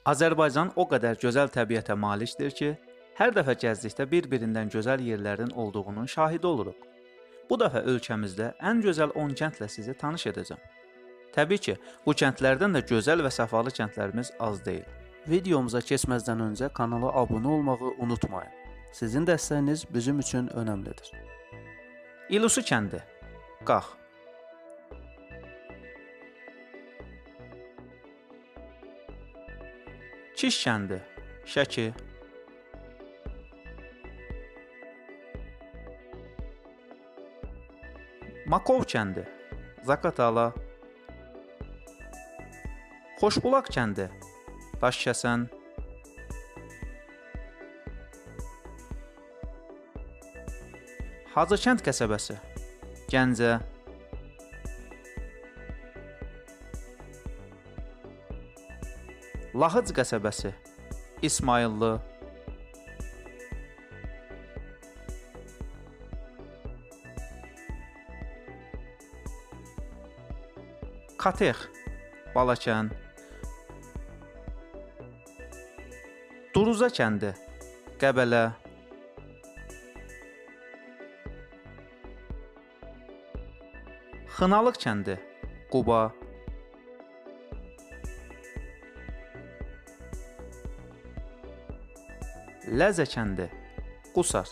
Azərbaycan o qədər gözəl təbiətə malikdir ki, hər dəfə gəzdikdə bir-birindən gözəl yerlərin olduğunun şahidi oluruq. Bu dəfə ölkəmizdə ən gözəl 10 kəndlə sizi tanış edəcəm. Təbii ki, bu kəndlərdən də gözəl və səfalı kəndlərimiz az deyil. Videomuza keçməzdən öncə kanala abunə olmağı unutmayın. Sizin dəstəyiniz bizim üçün önəmlidir. İlusu kəndi. Qax. Kiş kəndi. Şəki. Makov kəndi. Zaqatala. Xoşbulaq kəndi. Daşkəsən. Hacıkənd qəsəbəsi. Gəncə. Lahıc qəsəbəsi. İsmayıllı. Katex. Balakən. Duruza kəndi. Qəbələ. Xınalıq kəndi. Quba. Ləzə kəndi. Qusar.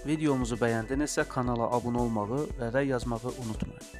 Videomuzu bəyəndinizsə kanala abunə olmağı və rəy yazmağı unutmayın.